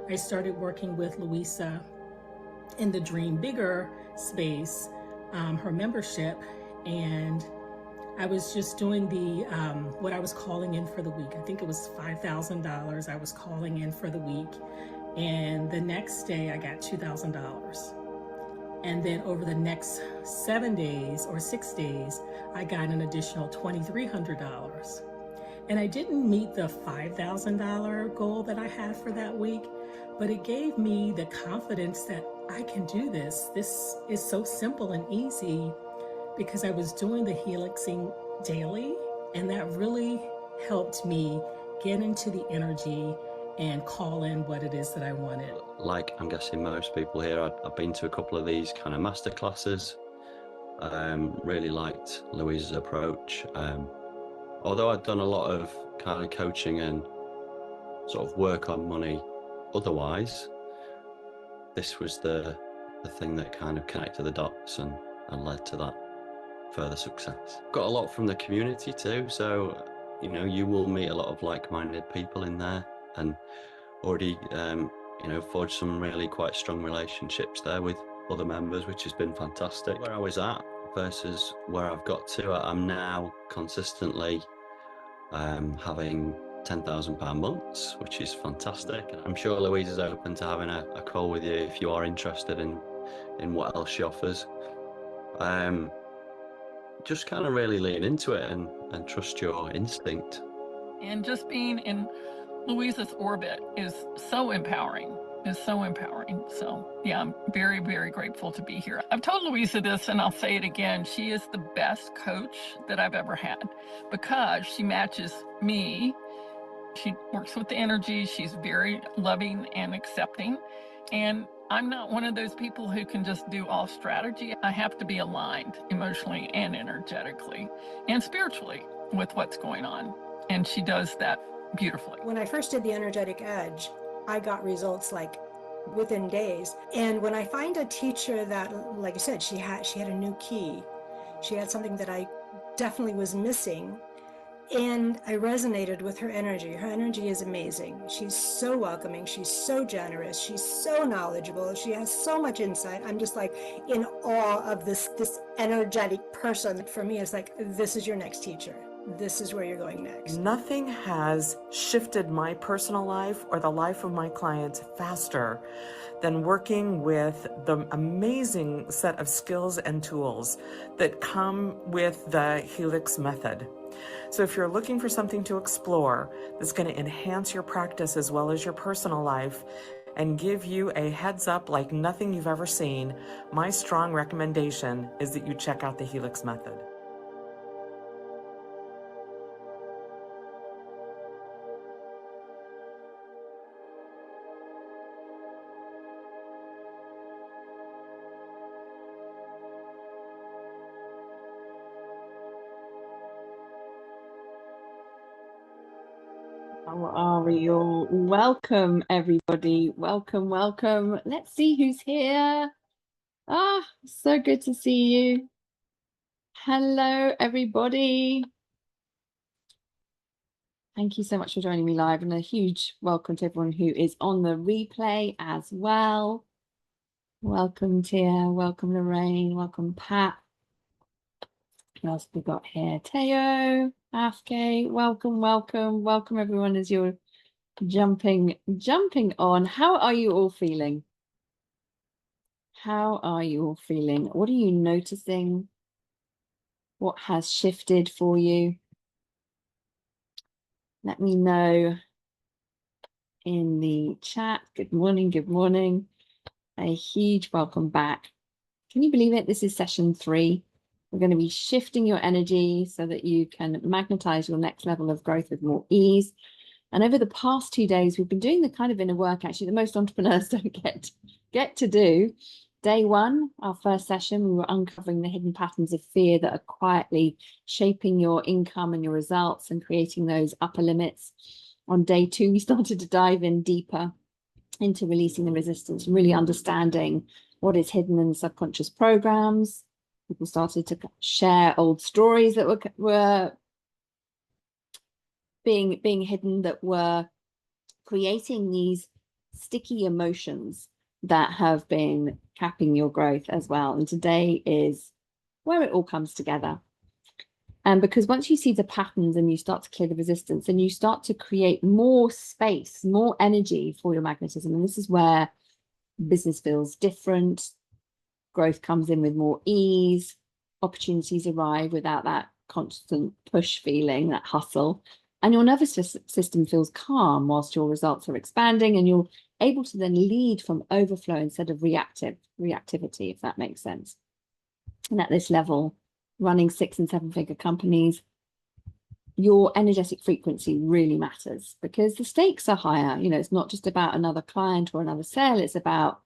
I started working with Louisa in the Dream Bigger space, her membership, and I was just doing the what I was calling in for the week. I think it was $5,000 I was calling in for the week, and the next day I got $2,000. And then over the next 7 days or 6 days, I got an additional $2,300. And I didn't meet the $5,000 goal that I had for that week, but it gave me the confidence that I can do this. This is so simple and easy because I was doing the helixing daily, and that really helped me get into the energy and call in what it is that I wanted. Like I'm guessing most people here, I've been to a couple of these kind of master classes. Really liked Louisa's approach. Although I'd done a lot of kind of coaching and sort of work on money otherwise, this was the thing that kind of connected the dots and led to that further success. Got a lot from the community too, so you know, you will meet a lot of like-minded people in there, and already you know, forged some really quite strong relationships there with other members, which has been fantastic. Where I was at versus where I've got to, I'm now consistently having £10,000 months, which is fantastic. I'm sure Louise is open to having a call with you if you are interested in what else she offers. Just kind of really lean into it and trust your instinct. And just being in Louisa's orbit is so empowering, So yeah, I'm very, very grateful to be here. I've told Louisa this and I'll say it again. She is the best coach that I've ever had because she matches me. She works with the energy. She's very loving and accepting. And I'm not one of those people who can just do all strategy. I have to be aligned emotionally and energetically and spiritually with what's going on. And she does that beautifully. When I first did the energetic edge, I got results like within days. And when I find a teacher that, like I said, she had a new key. She had something that I definitely was missing. And I resonated with her energy. Her energy is amazing. She's so welcoming. She's so generous. She's so knowledgeable. She has so much insight. I'm just like in awe of this energetic person. For me, it's like, this is your next teacher. This is where you're going next. Nothing has shifted my personal life or the life of my clients faster than working with the amazing set of skills and tools that come with the Helix Method. So if you're looking for something to explore that's going to enhance your practice as well as your personal life and give you a heads up like nothing you've ever seen, my strong recommendation is that you check out the Helix Method. How are we all? Welcome, everybody. Welcome, welcome. Let's see who's here. Ah, so good to see you. Hello, everybody. Thank you so much for joining me live, and a huge welcome to everyone who is on the replay as well. Welcome, Tia. Welcome, Lorraine. Welcome, Pat. Who else have we got here? Teo, Afke, welcome everyone as you're jumping on. How are you all feeling? How are you all feeling? What are you noticing? What has shifted for you? Let me know in the chat. Good morning, good morning. A huge welcome back. Can you believe it? This is session 3. We're going to be shifting your energy so that you can magnetize your next level of growth with more ease. And over the past 2 days, we've been doing the kind of inner work actually that most entrepreneurs don't get to do. Day 1, our first session, we were uncovering the hidden patterns of fear that are quietly shaping your income and your results and creating those upper limits. On day 2, we started to dive in deeper into releasing the resistance and really understanding what is hidden in the subconscious programs. People started to share old stories that were being hidden, that were creating these sticky emotions that have been capping your growth as well. And today is where it all comes together. And because once you see the patterns and you start to clear the resistance, and you start to create more space, more energy for your magnetism, and this is where business feels different, growth comes in with more ease, opportunities arrive without that constant push feeling, that hustle, and your nervous system feels calm whilst your results are expanding, and you're able to then lead from overflow instead of reactivity, if that makes sense. And at this level, running 6- and 7-figure companies, your energetic frequency really matters because the stakes are higher. You know, it's not just about another client or another sale, it's about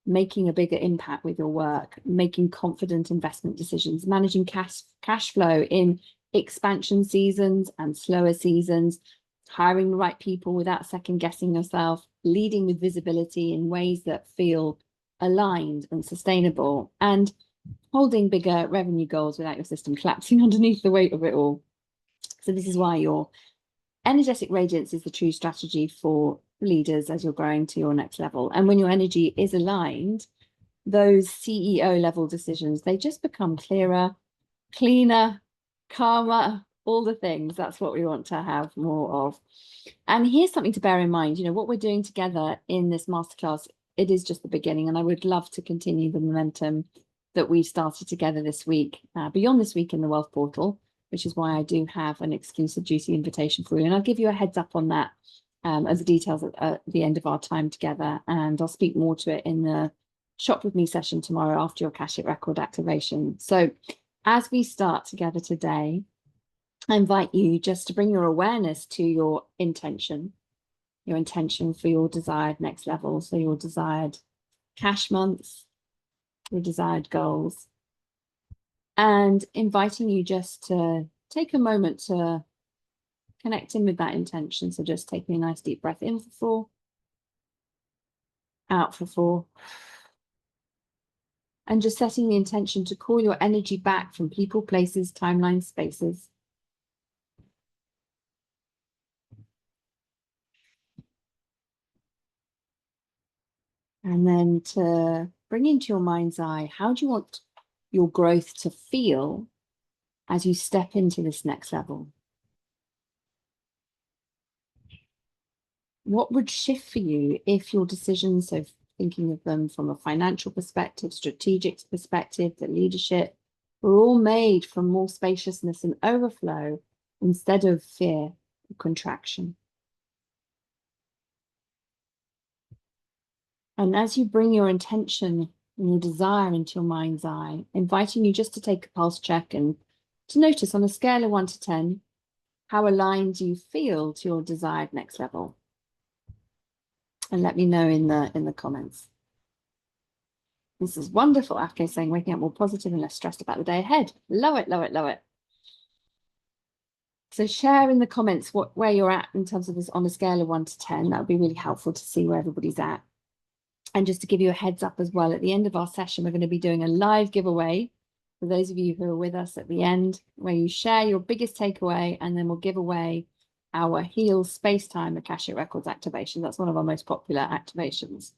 making a bigger impact with your work, making confident investment decisions, managing cash flow in expansion seasons and slower seasons, hiring the right people without second guessing yourself, leading with visibility in ways that feel aligned and sustainable, and holding bigger revenue goals without your system collapsing underneath the weight of it all. So this is why your energetic radiance is the true strategy for leaders as you're growing to your next level. And when your energy is aligned, those CEO level decisions, they just become clearer, cleaner, calmer, all the things. That's what we want to have more of. And here's something to bear in mind. You know, what we're doing together in this masterclass, it is just the beginning, and I would love to continue the momentum that we started together this week, beyond this week in the Wealth Portal, which is why I do have an exclusive juicy invitation for you. And I'll give you a heads up on that as the details at the end of our time together. And I'll speak more to it in the Shop With Me session tomorrow after your Akashic Record activation. So as we start together today, I invite you just to bring your awareness to your intention for your desired next level. So your desired cash months, your desired goals, and inviting you just to take a moment to connect in with that intention. So just taking a nice deep breath in for 4, out for 4, and just setting the intention to call your energy back from people, places, timelines, spaces. And then to bring into your mind's eye, how do you want your growth to feel as you step into this next level? What would shift for you if your decisions, so thinking of them from a financial perspective, strategic perspective, the leadership, were all made from more spaciousness and overflow instead of fear or contraction? And as you bring your intention and your desire into your mind's eye, inviting you just to take a pulse check and to notice on a scale of 1 to 10, how aligned you feel to your desired next level. And let me know in the comments. This is wonderful. Afke saying waking up more positive and less stressed about the day ahead. Love it, love it, love it. So share in the comments where you're at in terms of this on a scale of 1 to 10. That would be really helpful to see where everybody's at. And just to give you a heads up as well, at the end of our session, we're going to be doing a live giveaway for those of you who are with us at the end, where you share your biggest takeaway, and then we'll give away our Heal Space-Time Akashic Records activation. That's one of our most popular activations.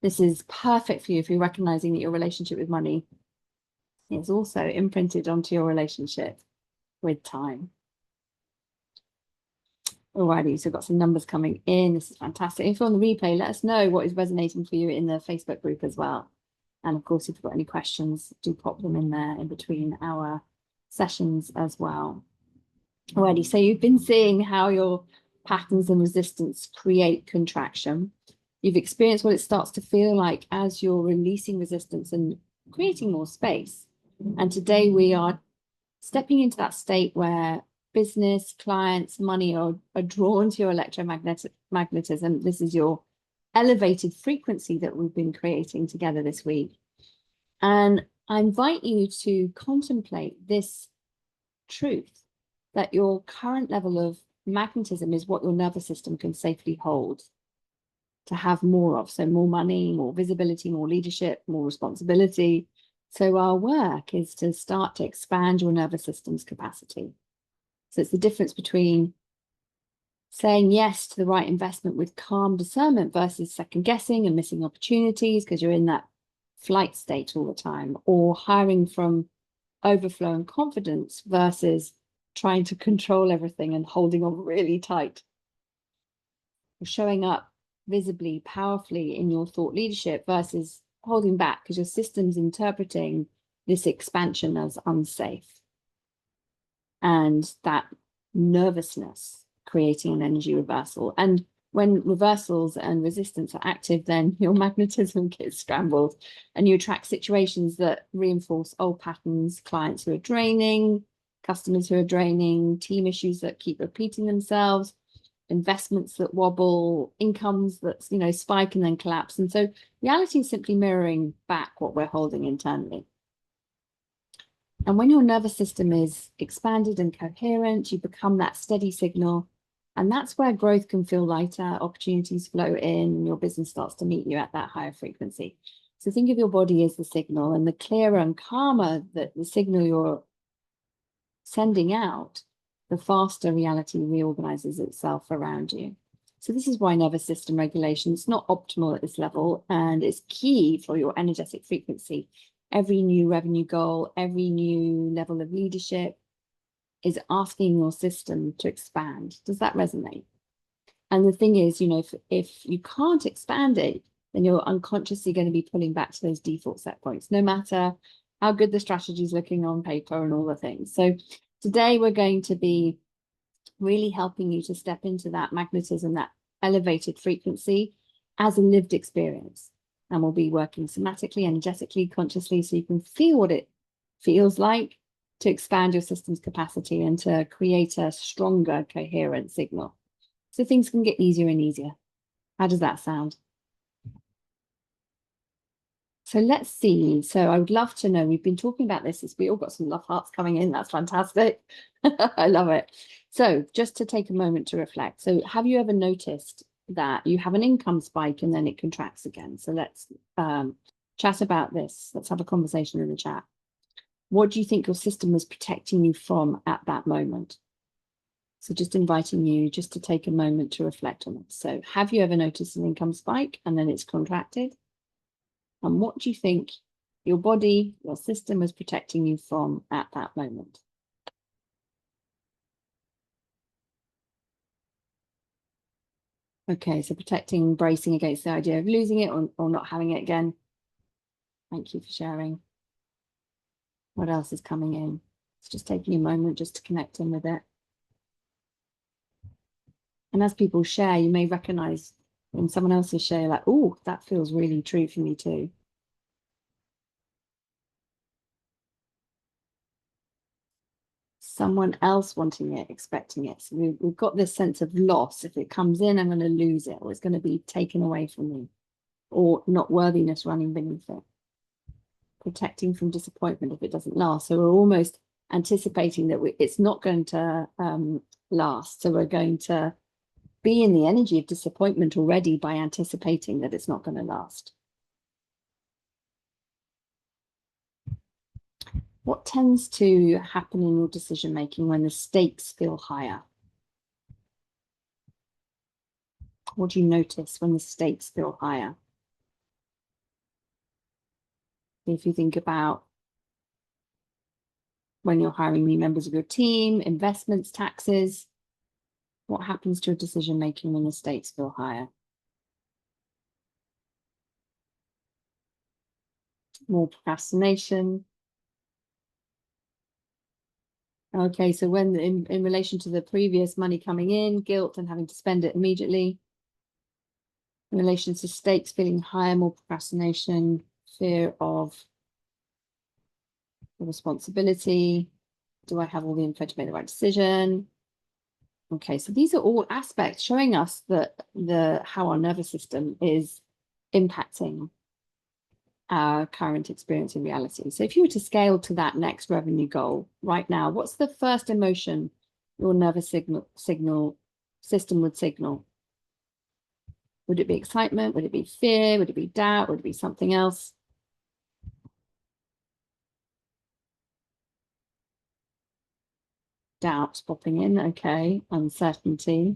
This is perfect for you if you're recognizing that your relationship with money is also imprinted onto your relationship with time. Alrighty, so I've got some numbers coming in. This is fantastic. If you're on the replay, let us know what is resonating for you in the Facebook group as well. And of course, if you've got any questions, do pop them in there in between our sessions as well. Alrighty, so you've been seeing how your patterns and resistance create contraction. You've experienced what it starts to feel like as you're releasing resistance and creating more space. And today we are stepping into that state where business, clients, money are drawn to your electromagnetism. This is your elevated frequency that we've been creating together this week. And I invite you to contemplate this truth, that your current level of magnetism is what your nervous system can safely hold to have more of. So more money, more visibility, more leadership, more responsibility. So our work is to start to expand your nervous system's capacity. So it's the difference between saying yes to the right investment with calm discernment versus second guessing and missing opportunities because you're in that flight state all the time, or hiring from overflow and confidence versus trying to control everything and holding on really tight. Or showing up visibly, powerfully in your thought leadership versus holding back because your system's interpreting this expansion as unsafe. And that nervousness creating an energy reversal. And when reversals and resistance are active, then your magnetism gets scrambled and you attract situations that reinforce old patterns, clients who are draining, customers who are draining, team issues that keep repeating themselves, investments that wobble, incomes that, you know, spike and then collapse. And so reality is simply mirroring back what we're holding internally. And when your nervous system is expanded and coherent, you become that steady signal. And that's where growth can feel lighter, opportunities flow in, and your business starts to meet you at that higher frequency. So think of your body as the signal, and the clearer and calmer that the signal you're sending out, the faster reality reorganizes itself around you. So this is why nervous system regulation is not optimal at this level, and it's key for your energetic frequency. Every new revenue goal, every new level of leadership is asking your system to expand. Does that resonate? And the thing is, you know, if you can't expand it, then you're unconsciously going to be pulling back to those default set points, no matter how good the strategy is looking on paper and all the things. So today we're going to be really helping you to step into that magnetism, that elevated frequency as a lived experience. And we'll be working somatically, energetically, consciously, so you can feel what it feels like to expand your system's capacity and to create a stronger, coherent signal. So things can get easier and easier. How does that sound? So let's see. So I would love to know, we've been talking about this, we all got some love hearts coming in. That's fantastic. I love it. So just to take a moment to reflect. So have you ever noticed that you have an income spike and then it contracts again? So let's chat about this. Let's have a conversation in the chat. What do you think your system was protecting you from at that moment? So just inviting you just to take a moment to reflect on it. So have you ever noticed an income spike and then it's contracted? And what do you think your body, your system was protecting you from at that moment? Okay, so protecting, bracing against the idea of losing it or not having it again. Thank you for sharing. What else is coming in? It's just taking a moment just to connect in with it. And as people share, you may recognize when someone else is sharing, like, oh, that feels really true for me too. Someone else wanting it, expecting it. So we've got this sense of loss. If it comes in, I'm going to lose it, or it's going to be taken away from me, or not worthiness running beneath it. Protecting from disappointment if it doesn't last. So we're almost anticipating that it's not going to last. So we're going to be in the energy of disappointment already by anticipating that it's not going to last. What tends to happen in your decision making when the stakes feel higher? What do you notice when the stakes feel higher? If you think about when you're hiring new members of your team, investments, taxes, what happens to your decision making when the stakes feel higher? More procrastination. Okay, so when in relation to the previous money coming in, guilt and having to spend it immediately. In relation to stakes feeling higher, more procrastination, fear of the responsibility. Do I have all the info to make the right decision? Okay, so these are all aspects showing us that how our nervous system is impacting our current experience in reality. So if you were to scale to that next revenue goal right now, what's the first emotion your nervous system would signal? Would it be excitement? Would it be fear? Would it be doubt? Would it be something else? Doubts popping in, okay. Uncertainty.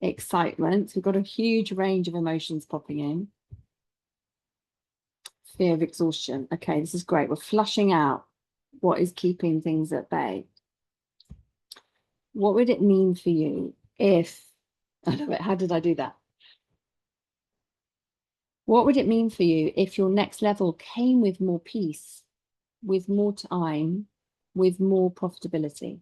excitement. We've got a huge range of emotions popping in. Fear of exhaustion. Okay, this is great. We're flushing out what is keeping things at bay. What would it mean for you if, I love it, how did I do that? What would it mean for you if your next level came with more peace, with more time, with more profitability?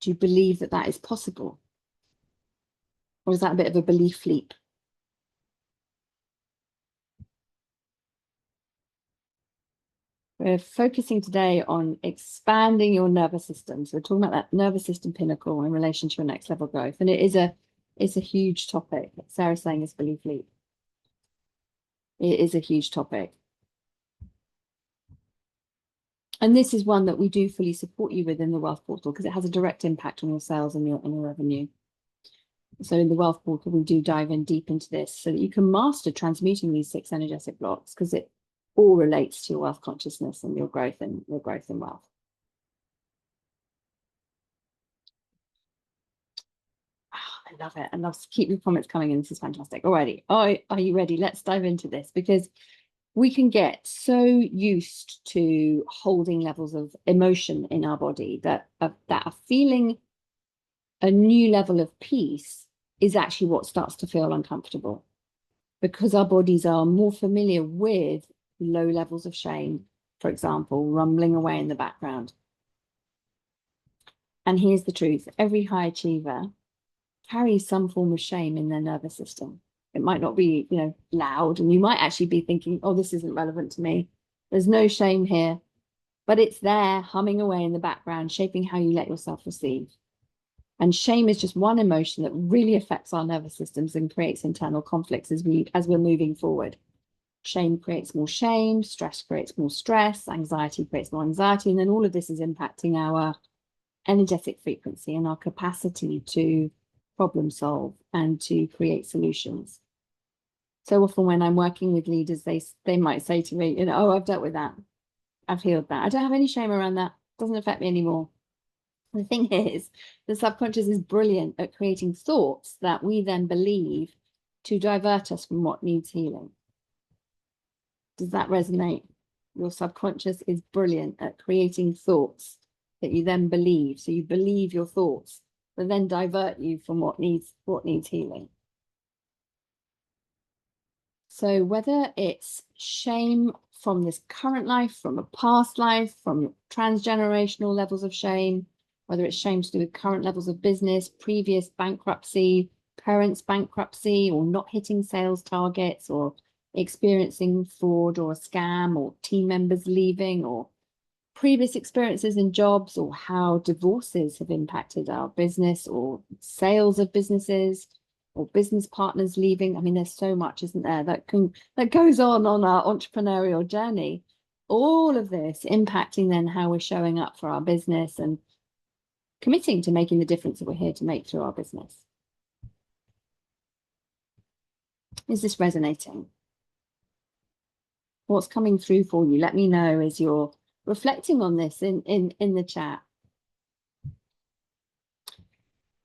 Do you believe that that is possible? Or is that a bit of a belief leap? We're focusing today on expanding your nervous system. So we're talking about that nervous system pinnacle in relation to your next level growth. And it's a huge topic. Sarah's saying it's belief leap. It is a huge topic. And this is one that we do fully support you with in the Wealth Portal because it has a direct impact on your sales and your revenue. So in the Wealth Portal, we do dive in deep into this so that you can master transmuting these 6 energetic blocks, because it all relates to your wealth consciousness and your growth in wealth. I love it. I love to keep your comments coming in. This is fantastic. Alrighty. Are you ready? Let's dive into this, because we can get so used to holding levels of emotion in our body that are feeling a new level of peace is actually what starts to feel uncomfortable, because our bodies are more familiar with low levels of shame, for example, rumbling away in the background. And here's the truth. Every high achiever carries some form of shame in their nervous system. It might not be, loud, and you might actually be thinking, oh, this isn't relevant to me. There's no shame here, but it's there humming away in the background, shaping how you let yourself receive. And shame is just one emotion that really affects our nervous systems and creates internal conflicts as we're moving forward. Shame creates more shame, stress creates more stress, anxiety creates more anxiety, and then all of this is impacting our energetic frequency and our capacity to problem solve and to create solutions. So often when I'm working with leaders, they might say to me, oh, I've dealt with that. I've healed that. I don't have any shame around that. It doesn't affect me anymore. The thing is, the subconscious is brilliant at creating thoughts that we then believe to divert us from what needs healing. Does that resonate? Your subconscious is brilliant at creating thoughts that you then believe. So you believe your thoughts that then divert you from what needs healing. So whether it's shame from this current life, from a past life, from transgenerational levels of shame, whether it's shame to do with current levels of business, previous bankruptcy, parents' bankruptcy, or not hitting sales targets, or experiencing fraud or a scam, or team members leaving, or previous experiences in jobs, or how divorces have impacted our business, or sales of businesses, or business partners leaving. I mean, there's so much, isn't there, that goes on our entrepreneurial journey. All of this impacting then how we're showing up for our business and committing to making the difference that we're here to make through our business. Is this resonating? What's coming through for you? Let me know as you're reflecting on this in the chat.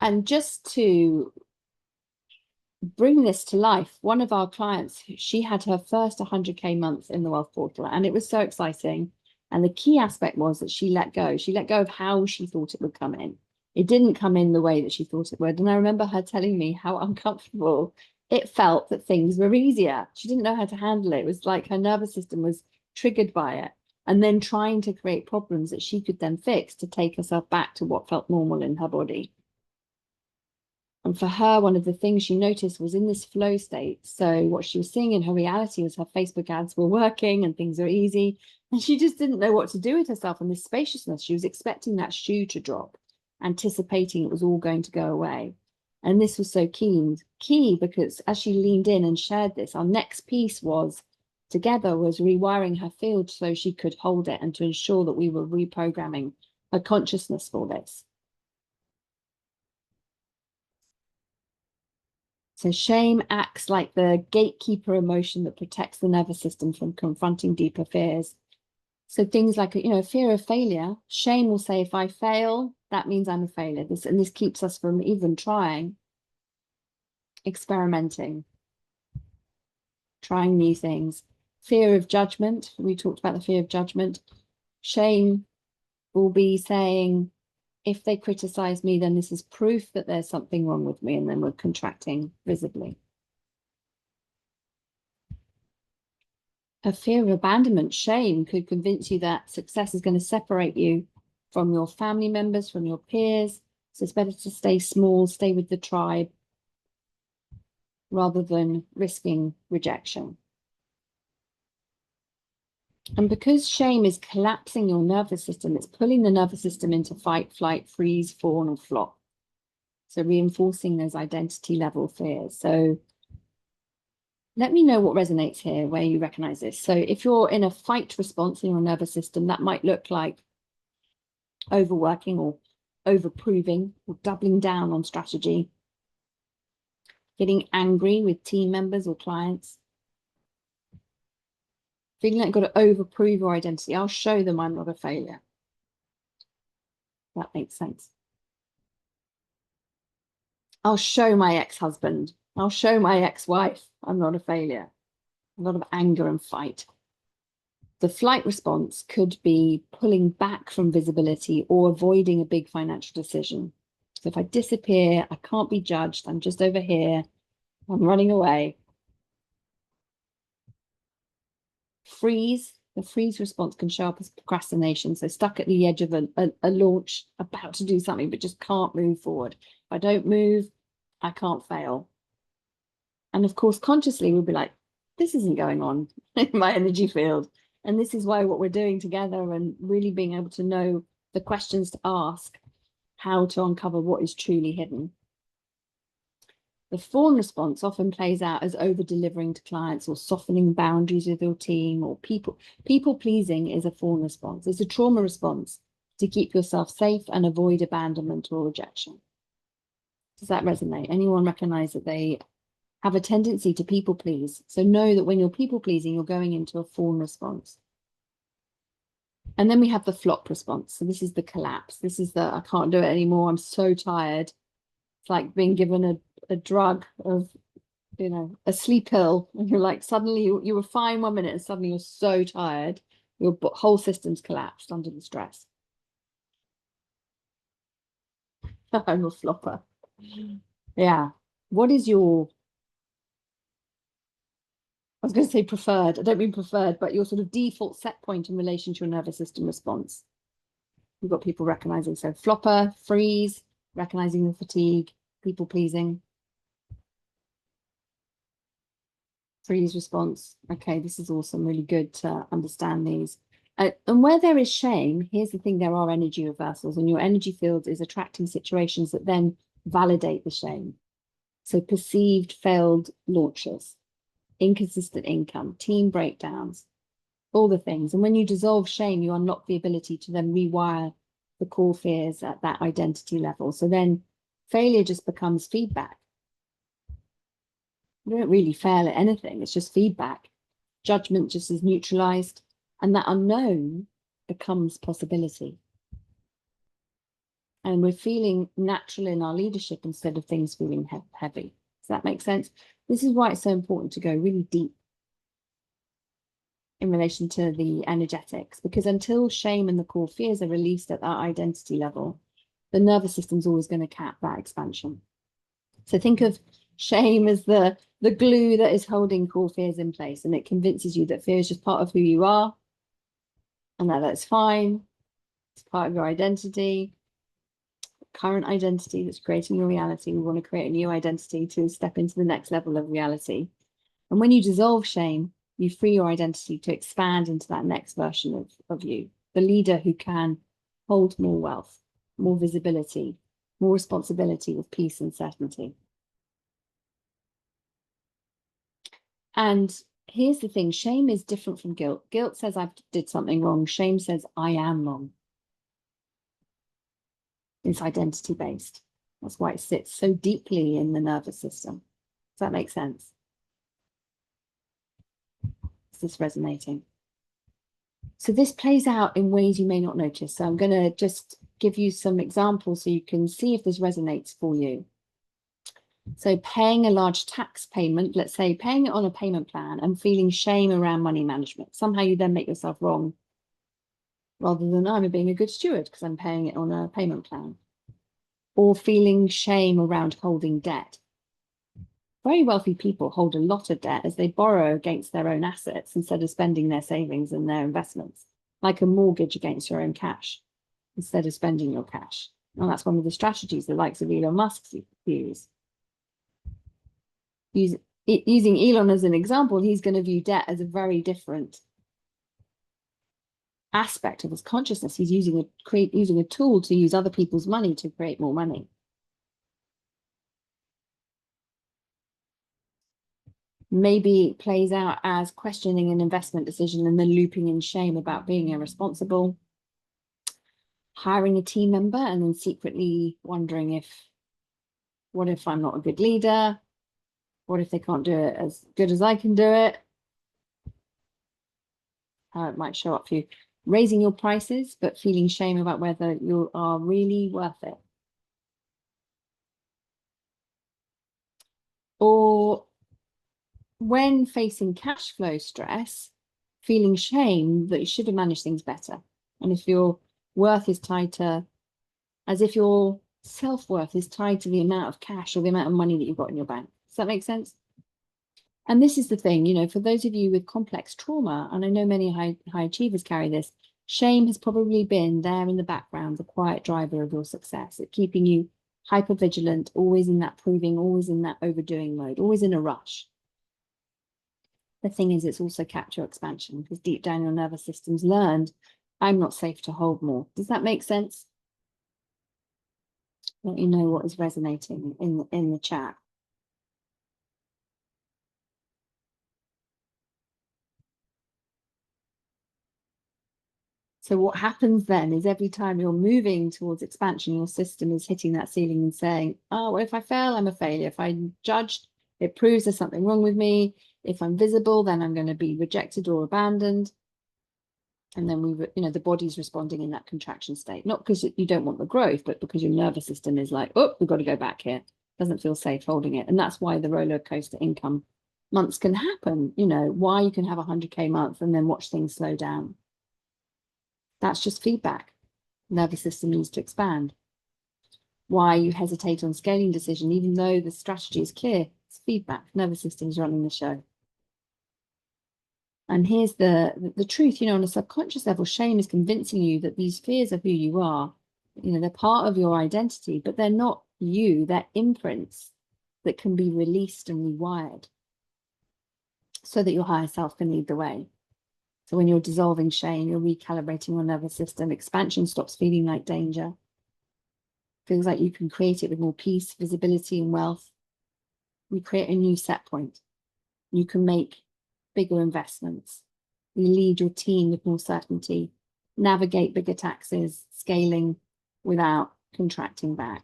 And just to bring this to life, one of our clients, she had her first 100K month in the Wealth Portal, and it was so exciting. And the key aspect was that she let go. She let go of how she thought it would come in. It didn't come in the way that she thought it would. And I remember her telling me how uncomfortable it felt that things were easier. She didn't know how to handle it. It was like her nervous system was triggered by it, and then trying to create problems that she could then fix to take herself back to what felt normal in her body. And for her, one of the things she noticed was in this flow state. So what she was seeing in her reality was her Facebook ads were working and things were easy. And she just didn't know what to do with herself in this spaciousness. She was expecting that shoe to drop, anticipating it was all going to go away. And this was so key because as she leaned in and shared this, our next piece was together was rewiring her field so she could hold it, and to ensure that we were reprogramming her consciousness for this. So shame acts like the gatekeeper emotion that protects the nervous system from confronting deeper fears. So things like, fear of failure, shame will say, if I fail, that means I'm a failure. This keeps us from even trying, experimenting, trying new things. Fear of judgment, we talked about the fear of judgment. Shame will be saying, if they criticize me, then this is proof that there's something wrong with me, and then we're contracting visibly. A fear of abandonment, shame, could convince you that success is going to separate you from your family members, from your peers. So it's better to stay small, stay with the tribe, rather than risking rejection. And because shame is collapsing your nervous system, it's pulling the nervous system into fight, flight, freeze, fawn, or flop. So reinforcing those identity level fears. So let me know what resonates here, where you recognize this. So if you're in a fight response in your nervous system, that might look like overworking or overproving or doubling down on strategy, getting angry with team members or clients, feeling like you've got to overprove your identity. I'll show them I'm not a failure. That makes sense. I'll show my ex-husband, I'll show my ex-wife I'm not a failure. A lot of anger and fight. The flight response could be pulling back from visibility or avoiding a big financial decision. So if I disappear, I can't be judged. I'm just over here. I'm running away. Freeze. The freeze response can show up as procrastination. So stuck at the edge of a launch, about to do something, but just can't move forward. If I don't move, I can't fail. And of course, consciously, we'll be like, this isn't going on in my energy field. And this is why what we're doing together and really being able to know the questions to ask, how to uncover what is truly hidden. The fawn response often plays out as over-delivering to clients or softening boundaries with your team or people. People-pleasing is a fawn response. It's a trauma response to keep yourself safe and avoid abandonment or rejection. Does that resonate? Anyone recognize that they have a tendency to people-please? So know that when you're people-pleasing, you're going into a fawn response. And then we have the flop response. So this is the collapse. This is the, I can't do it anymore. I'm so tired. It's like being given a drug of, a sleep pill. And you're like, suddenly you were fine 1 minute and suddenly you're so tired. Your whole system's collapsed under the stress. I'm a flopper. Yeah. What is your, I was going to say preferred. I don't mean preferred, but your sort of default set point in relation to your nervous system response? You've got people recognizing. So flopper, freeze, recognizing the fatigue, people pleasing. Freeze response. Okay, this is awesome. Really good to understand these. And where there is shame, here's the thing, there are energy reversals, and your energy field is attracting situations that then validate the shame. So perceived failed launches, inconsistent income, team breakdowns, all the things. And when you dissolve shame, you unlock the ability to then rewire the core fears at that identity level. So then failure just becomes feedback. You don't really fail at anything. It's just feedback. Judgment just is neutralized, and that unknown becomes possibility. And we're feeling natural in our leadership instead of things feeling heavy. Does that make sense? This is why it's so important to go really deep in relation to the energetics, because until shame and the core fears are released at that identity level, the nervous system's always going to cap that expansion. So think of shame as the glue that is holding core fears in place, and it convinces you that fear is just part of who you are, and that's fine. It's part of your identity, current identity that's creating your reality. We want to create a new identity to step into the next level of reality. And when you dissolve shame, you free your identity to expand into that next version of you, the leader who can hold more wealth, more visibility, more responsibility with peace and certainty. And here's the thing, shame is different from guilt. Guilt says I did something wrong. Shame says I am wrong. It's identity based. That's why it sits so deeply in the nervous system. Does that make sense? Is this resonating? So this plays out in ways you may not notice. So I'm going to just give you some examples so you can see if this resonates for you. So paying a large tax payment, let's say paying it on a payment plan and feeling shame around money management. Somehow you then make yourself wrong rather than I'm being a good steward because I'm paying it on a payment plan. Or feeling shame around holding debt. Very wealthy people hold a lot of debt as they borrow against their own assets instead of spending their savings and their investments, like a mortgage against your own cash instead of spending your cash. And that's one of the strategies the likes of Elon Musk use. Using Elon as an example, he's going to view debt as a very different aspect of his consciousness. He's using a tool to use other people's money to create more money. Maybe it plays out as questioning an investment decision and then looping in shame about being irresponsible. Hiring a team member and then secretly wondering what if I'm not a good leader? What if they can't do it as good as I can do it? How it might show up for you. Raising your prices, but feeling shame about whether you are really worth it. Or when facing cash flow stress, feeling shame that you should have managed things better. And if your worth is tied to, as if your self-worth is tied to the amount of cash or the amount of money that you've got in your bank. Does that make sense? And this is the thing, you know, for those of you with complex trauma, and I know many high achievers carry this, shame has probably been there in the background, the quiet driver of your success, at keeping you hyper vigilant, always in that proving, always in that overdoing mode, always in a rush. The thing is, it's also capped your expansion because deep down your nervous system's learned, I'm not safe to hold more. Does that make sense? Let you know what is resonating in the chat. So what happens then is every time you're moving towards expansion, your system is hitting that ceiling and saying, oh, well, if I fail, I'm a failure. If I'm judged, it proves there's something wrong with me. If I'm visible, then I'm going to be rejected or abandoned. And then the body's responding in that contraction state, not because you don't want the growth, but because your nervous system is like, oh, we've got to go back here. Doesn't feel safe holding it. And that's why the roller coaster income months can happen. You know, why you can have 100K month and then watch things slow down. That's just feedback. Nervous system needs to expand. Why you hesitate on scaling decision, even though the strategy is clear, it's feedback. Nervous system is running the show. And here's the truth, you know, on a subconscious level, shame is convincing you that these fears are who you are. You know, they're part of your identity, but they're not you. They're imprints that can be released and rewired so that your higher self can lead the way. So when you're dissolving shame, you're recalibrating your nervous system. Expansion stops feeling like danger. Feels like you can create it with more peace, visibility, and wealth. You create a new set point. You can make bigger investments. You lead your team with more certainty. Navigate bigger taxes, scaling without contracting back.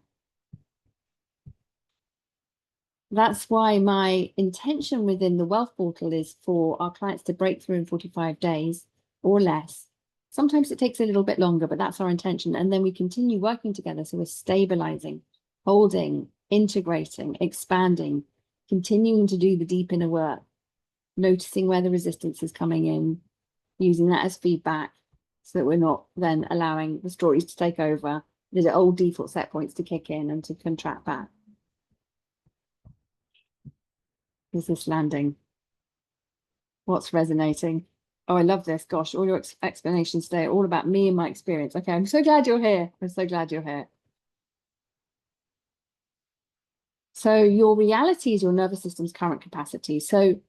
That's why my intention within the Wealth Portal is for our clients to break through in 45 days or less. Sometimes it takes a little bit longer, but that's our intention. And then we continue working together. So we're stabilizing, holding, integrating, expanding, continuing to do the deep inner work, noticing where the resistance is coming in, using that as feedback so that we're not then allowing the stories to take over, the old default set points to kick in and to contract back. Is this landing? What's resonating? Oh, I love this. Gosh, all your explanations today are all about me and my experience. Okay, I'm so glad you're here. I'm so glad you're here. So your reality is your nervous system's current capacity. So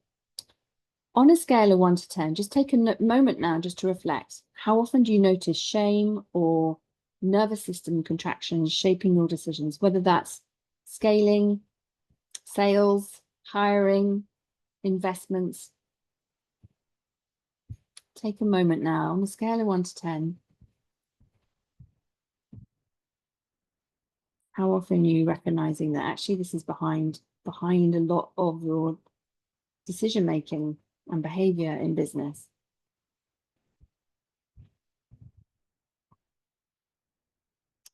on a scale of 1 to 10, just take a moment now just to reflect. How often do you notice shame or nervous system contractions shaping your decisions, whether that's scaling, sales, hiring, investments? Take a moment now on a scale of 1 to 10. How often are you recognizing that actually this is behind a lot of your decision making and behavior in business?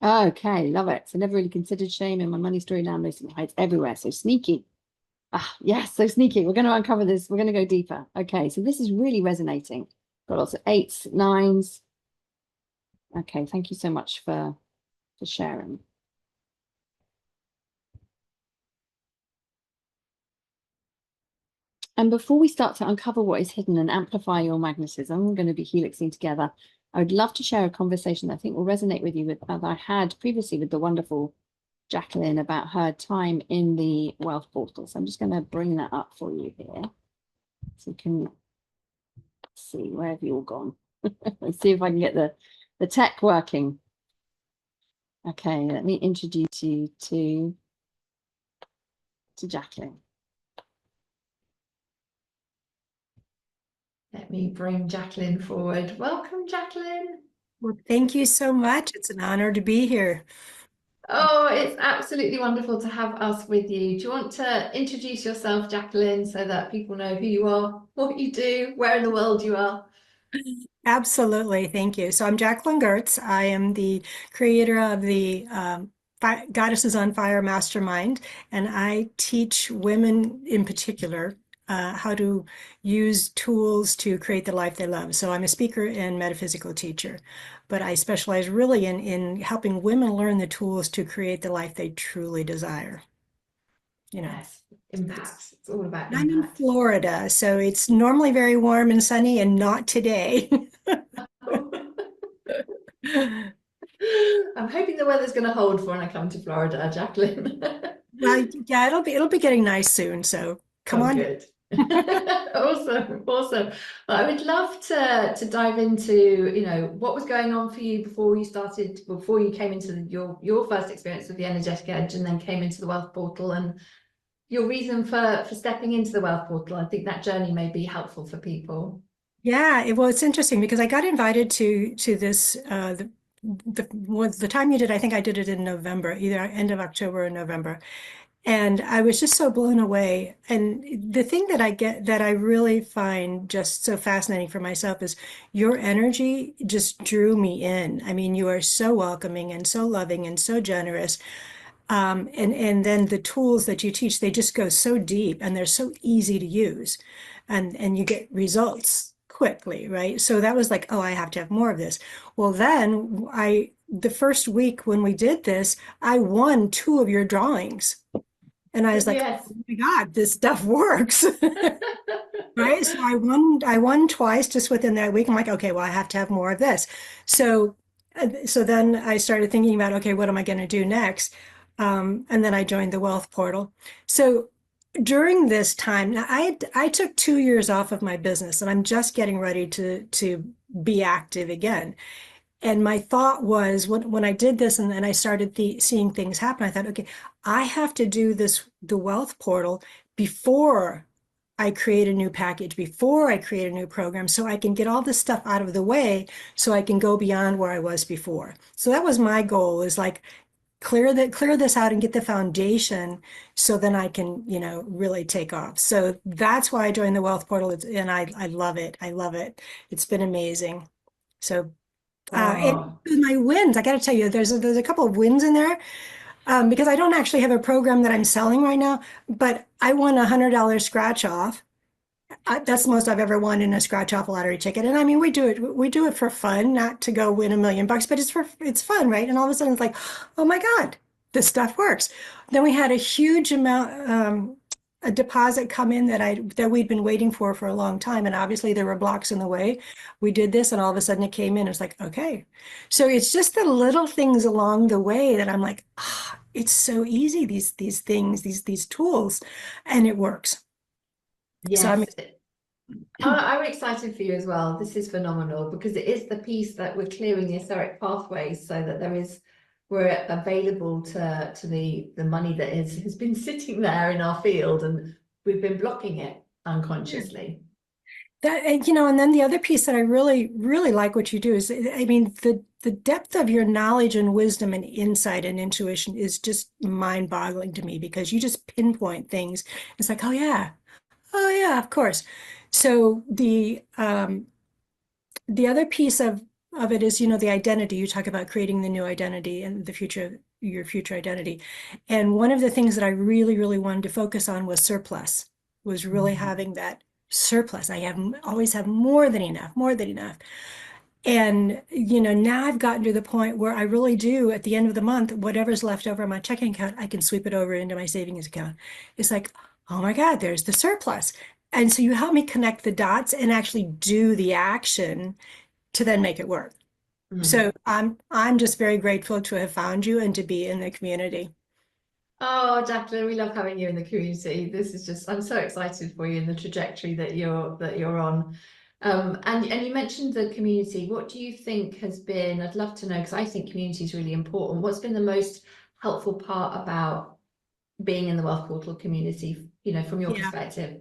Okay, love it. So never really considered shame in my money story. Now I'm noticing it hides everywhere. So sneaky. Ah, yes, so sneaky. We're going to uncover this. We're going to go deeper. Okay, so this is really resonating. Got lots of 8s, 9s. Okay, thank you so much for sharing. And before we start to uncover what is hidden and amplify your magnetism, we're going to be helixing together. I would love to share a conversation that I think will resonate with you that I had previously with the wonderful Jacqueline about her time in the wealth portal. So I'm just going to bring that up for you here. So you can see, where have you all gone? Let's see if I can get the tech working. Okay, let me introduce you to Jacqueline. Let me bring Jacqueline forward. Welcome, Jacqueline. Well, thank you so much. It's an honor to be here. Oh, it's absolutely wonderful to have us with you. Do you want to introduce yourself, Jacqueline, so that people know who you are, what you do, where in the world you are? Absolutely. Thank you. So I'm Jacqueline Gertz. I am the creator of the Goddesses on Fire Mastermind, and I teach women in particular how to use tools to create the life they love. So I'm a speaker and metaphysical teacher, but I specialize really in helping women learn the tools to create the life they truly desire. You know. Yes, impact. It's all about I'm in impact. Florida, so it's normally very warm and sunny, and not today. I'm hoping the weather's going to hold for when I come to Florida, Jacqueline. Well, yeah, it'll be getting nice soon, so come on. Good. Awesome. Well, I would love to dive into, what was going on for you before you came into your first experience with the energetic edge and then came into the wealth portal, and your reason for stepping into the wealth portal. I think that journey may be helpful for people. Yeah, well, it's interesting because I got invited to this the time you did. I think I did it in November, either end of October or November. And I was just so blown away. And the thing that I really find just so fascinating for myself is your energy just drew me in. I mean, you are so welcoming and so loving and so generous. And then the tools that you teach, they just go so deep and they're so easy to use. And you get results quickly, right? So that was like, oh, I have to have more of this. Well, then the first week when we did this, I won 2 of your drawings. And I was like, Yes. oh my God, this stuff works. Right. So I won twice just within that week. I'm like, okay, well, I have to have more of this. So then I started thinking about, okay, what am I going to do next? And then I joined the wealth portal. So during this time, now I took 2 years off of my business, and I'm just getting ready to be active again. And my thought was when I did this and then I started seeing things happen, I thought, okay, I have to do the wealth portal before I create a new package, before I create a new program, so I can get all this stuff out of the way so I can go beyond where I was before. So that was my goal, is like clear this out and get the foundation so then I can, really take off. So that's why I joined the wealth portal, and I love it. I love it. It's been amazing. So and my wins, I got to tell you, there's a couple of wins in there, because I don't actually have a program that I'm selling right now, but I won $100 scratch off. That's the most I've ever won in a scratch off lottery ticket. And I mean, we do it for fun, not to go win $1 million, but it's fun, right? And all of a sudden it's like, oh my God, this stuff works. Then we had a huge amount, a deposit come in that we'd been waiting for a long time. And obviously there were blocks in the way. We did this and all of a sudden it came in. It's like, okay. So it's just the little things along the way that I'm like, it's so easy, these things, these tools, and it works. Yes. So I'm excited for you as well. This is phenomenal because it is the piece that we're clearing the etheric pathways so that we're available to the money that has been sitting there in our field, and we've been blocking it unconsciously. And then the other piece that I really, really like what you do is, I mean, the depth of your knowledge and wisdom and insight and intuition is just mind-boggling to me, because you just pinpoint things. It's like, oh yeah, of course. So the other piece of of it is, you know, the identity. You talk about creating the new identity and the future, your future identity. And one of the things that I really, really wanted to focus on was surplus, was really having that surplus. I have always have more than enough, more than enough. And, you know, now I've gotten to the point where I really do, at the end of the month, whatever's left over in my checking account, I can sweep it over into my savings account. It's like, oh my God, there's the surplus. And so you help me connect the dots and actually do the action to then make it work. So I'm just very grateful to have found you and to be in the community. Oh, Jacqueline, we love having you in the community. This is just, I'm so excited for you in the trajectory that you're on. And you mentioned the community. What do you think has been, I'd love to know, because I think community is really important. What's been the most helpful part about being in the Wealth Portal community, you know, from your perspective?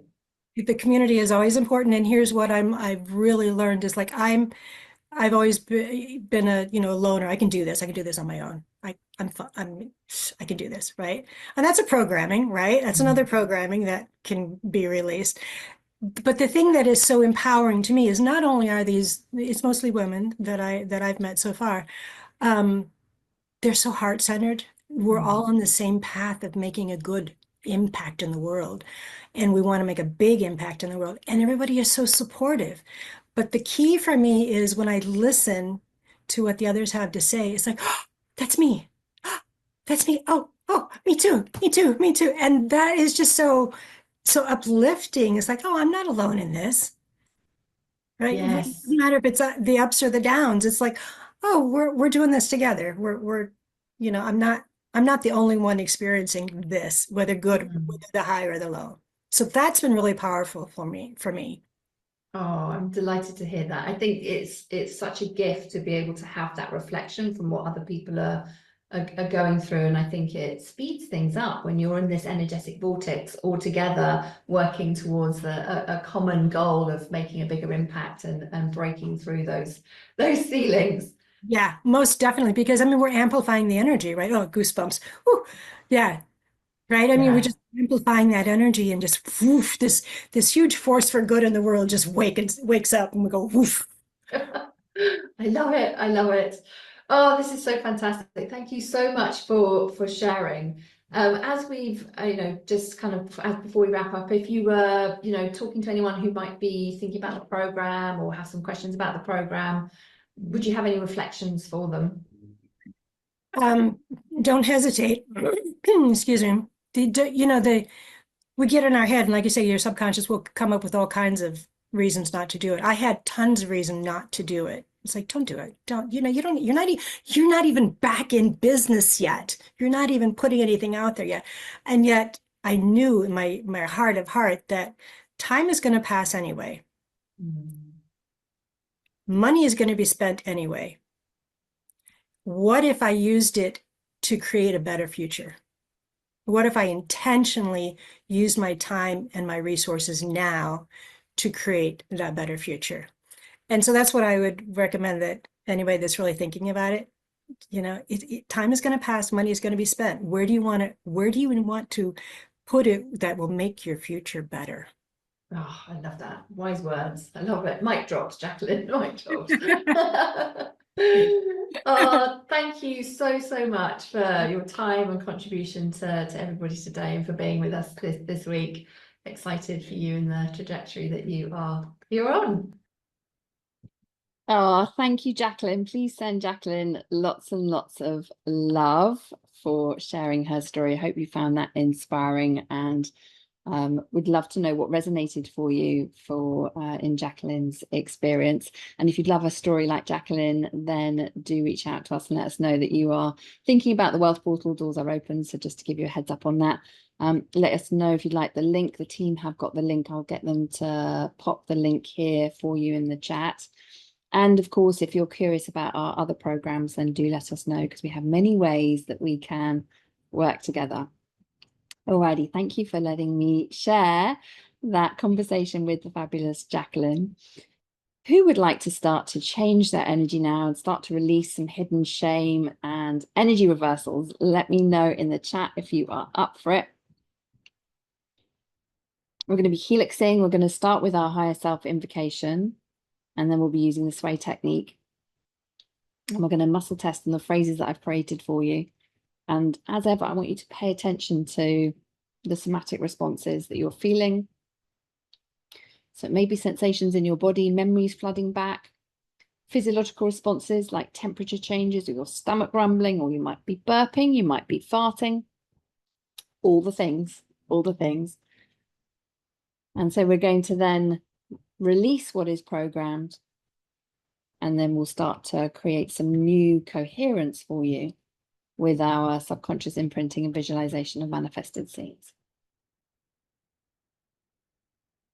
The community is always important. And here's what I've really learned is like, I've always been a, you know, a loner. I can do this. I can do this on my own. I can do this, right? And that's a programming, right? That's another programming that can be released. But the thing that is so empowering to me is not only are these, it's mostly women that I've met so far. They're so heart-centered. We're all on the same path of making a good impact in the world. And we want to make a big impact in the world. And everybody is so supportive. But the key for me is when I listen to what the others have to say, it's like, oh, that's me. That's me. Oh, me too. Me too. Me too. And that is just so uplifting. It's like, oh, I'm not alone in this. Right? It doesn't Yes. matter if it's the ups or the downs. It's like, oh, we're doing this together. We're, you know, I'm not the only one experiencing this, whether good, whether the high or the low. So that's been really powerful for me. Oh, I'm delighted to hear that. I think it's such a gift to be able to have that reflection from what other people are going through. And I think it speeds things up when you're in this energetic vortex all together, working towards a common goal of making a bigger impact and breaking through those ceilings. Yeah, most definitely. Because I mean, we're amplifying the energy, right? Oh, goosebumps. Whew. Yeah, right. I mean, we're Yeah. just amplifying that energy and just woof, this huge force for good in the world just wakes up and we go woof. I love it. I love it. Oh, this is so fantastic. Thank you so much for sharing. As we've, you know, just kind of as before we wrap up, if you were, you know, talking to anyone who might be thinking about the program or have some questions about the program, would you have any reflections for them? Don't hesitate. Excuse me. You know, we get in our head, and like you say, your subconscious will come up with all kinds of reasons not to do it. I had tons of reason not to do it. It's like, don't do it. Don't, you know, you're not even back in business yet. You're not even putting anything out there yet. And yet I knew in my heart of heart that time is going to pass anyway. Money is going to be spent anyway. What if I used it to create a better future? What if I intentionally use my time and my resources now to create that better future? And so that's what I would recommend, that anybody that's really thinking about it, you know, time is going to pass, money is going to be spent. Where do you want to put it that will make your future better? Oh, I love that. Wise words. I love it. Mic drops, Jacqueline. Mic drops. Oh, thank you so much for your time and contribution to everybody today and for being with us this week. Excited for you and the trajectory that you're on. Oh, thank you, Jacqueline. Please send Jacqueline lots and lots of love for sharing her story. I hope you found that inspiring, and would love to know what resonated for you in Jacqueline's experience. And if you'd love a story like Jacqueline, then do reach out to us and let us know that you are thinking about the Wealth Portal. Doors are open, so just to give you a heads up on that. Let us know if you'd like the link. The team have got the link. I'll get them to pop the link here for you in the chat. And of course, if you're curious about our other programs, then do let us know, because we have many ways that we can work together. Alrighty, thank you for letting me share that conversation with the fabulous Jacqueline. Who would like to start to change their energy now and start to release some hidden shame and energy reversals? Let me know in the chat if you are up for it. We're going to be helixing. We're going to start with our higher self invocation, and then we'll be using the sway technique. And we're going to muscle test on the phrases that I've created for you. And as ever, I want you to pay attention to the somatic responses that you're feeling. So it may be sensations in your body, memories flooding back, physiological responses like temperature changes or your stomach rumbling, or you might be burping, you might be farting, all the things, all the things. And so we're going to then release what is programmed, and then we'll start to create some new coherence for you with our subconscious imprinting and visualization of manifested scenes.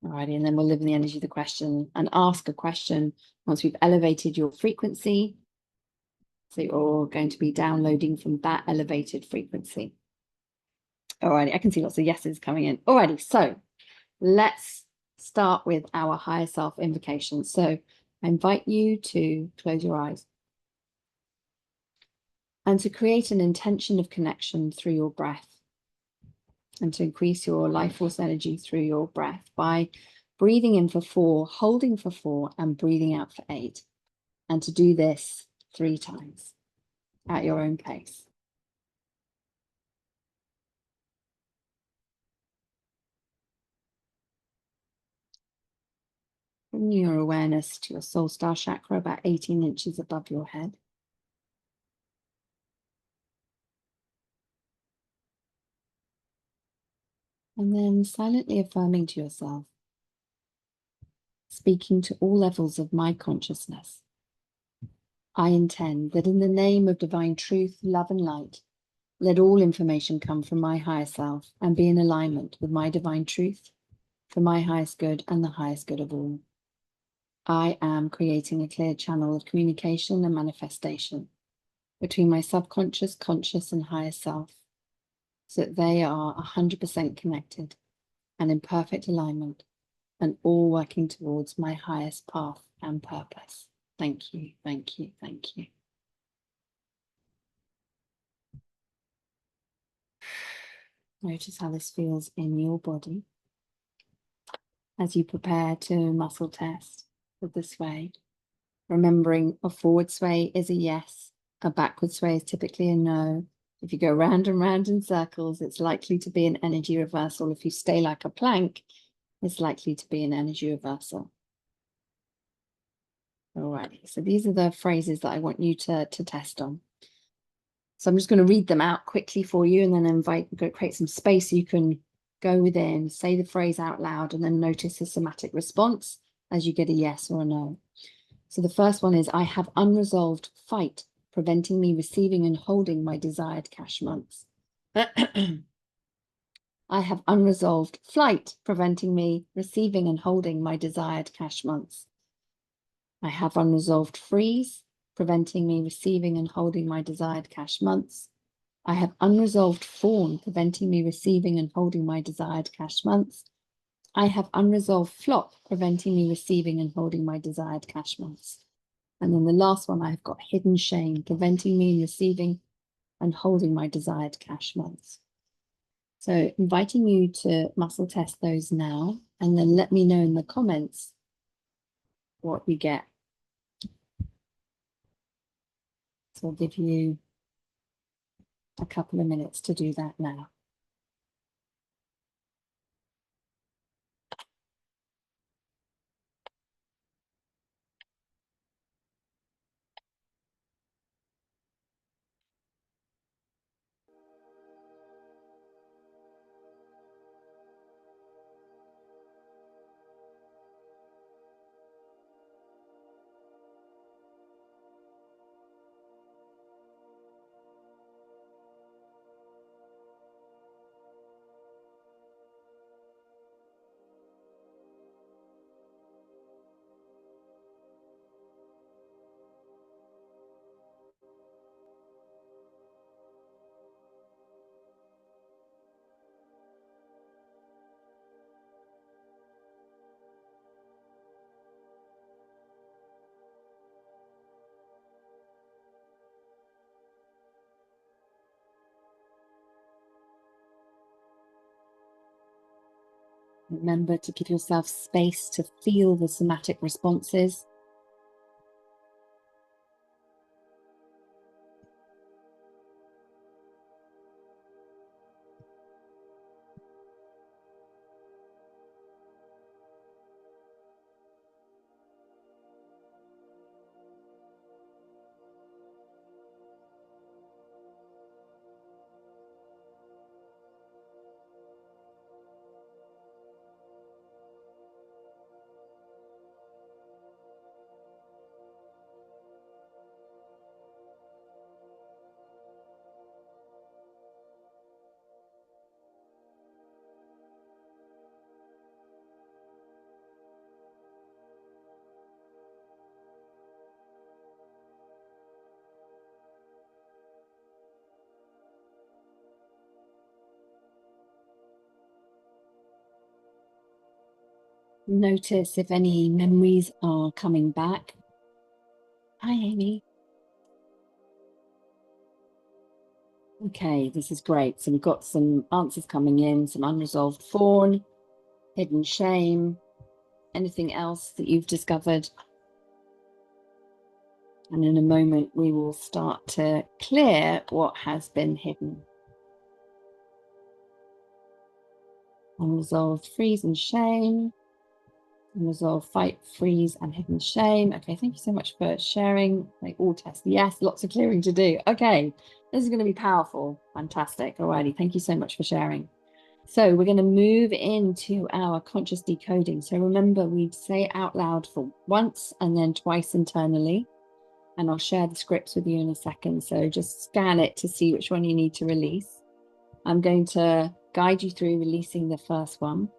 Alrighty, and then we'll live in the energy of the question and ask a question once we've elevated your frequency. So you're going to be downloading from that elevated frequency. Alrighty, I can see lots of yeses coming in. Alrighty, so let's start with our higher self invocation. So I invite you to close your eyes and to create an intention of connection through your breath, and to increase your life force energy through your breath by breathing in for 4, holding for 4, and breathing out for 8. And to do this 3 times at your own pace. Bring your awareness to your soul star chakra about 18 inches above your head. And then silently affirming to yourself, speaking to all levels of my consciousness, I intend that in the name of divine truth, love and light, let all information come from my higher self and be in alignment with my divine truth for my highest good and the highest good of all. I am creating a clear channel of communication and manifestation between my subconscious, conscious, and higher self, so that they are 100% connected and in perfect alignment, and all working towards my highest path and purpose. Thank you, thank you, thank you. Notice how this feels in your body as you prepare to muscle test with the sway. Remembering a forward sway is a yes, a backward sway is typically a no. If you go round and round in circles, it's likely to be an energy reversal. If you stay like a plank, it's likely to be an energy reversal. Alrighty, so these are the phrases that I want you to test on. So I'm just going to read them out quickly for you, and then create some space so you can go within, say the phrase out loud, and then notice the somatic response as you get a yes or a no. So the first one is, I have unresolved fight preventing me receiving and holding my desired cash months. I have unresolved flight preventing me receiving and holding my desired cash months. I have unresolved freeze preventing me receiving and holding my desired cash months. I have unresolved fawn preventing me receiving and holding my desired cash months. I have unresolved flop preventing me receiving and holding my desired cash months. And then the last one, I've got hidden shame preventing me receiving and holding my desired cash months. So inviting you to muscle test those now, and then let me know in the comments what you get. So I'll give you a couple of minutes to do that now. Remember to give yourself space to feel the somatic responses. Notice if any memories are coming back. Hi, Amy. Okay, this is great. So we've got some answers coming in, some unresolved fawn, hidden shame, anything else that you've discovered. And in a moment, we will start to clear what has been hidden. Unresolved freeze and shame. Unresolved fight, freeze, and hidden shame. Okay, thank you so much for sharing. They all test. Yes, lots of clearing to do. Okay, this is going to be powerful. Fantastic. Alrighty, thank you so much for sharing. So we're going to move into our conscious decoding. So remember, we say it out loud for once and then twice internally. And I'll share the scripts with you in a second. So just scan it to see which one you need to release. I'm going to guide you through releasing the first one,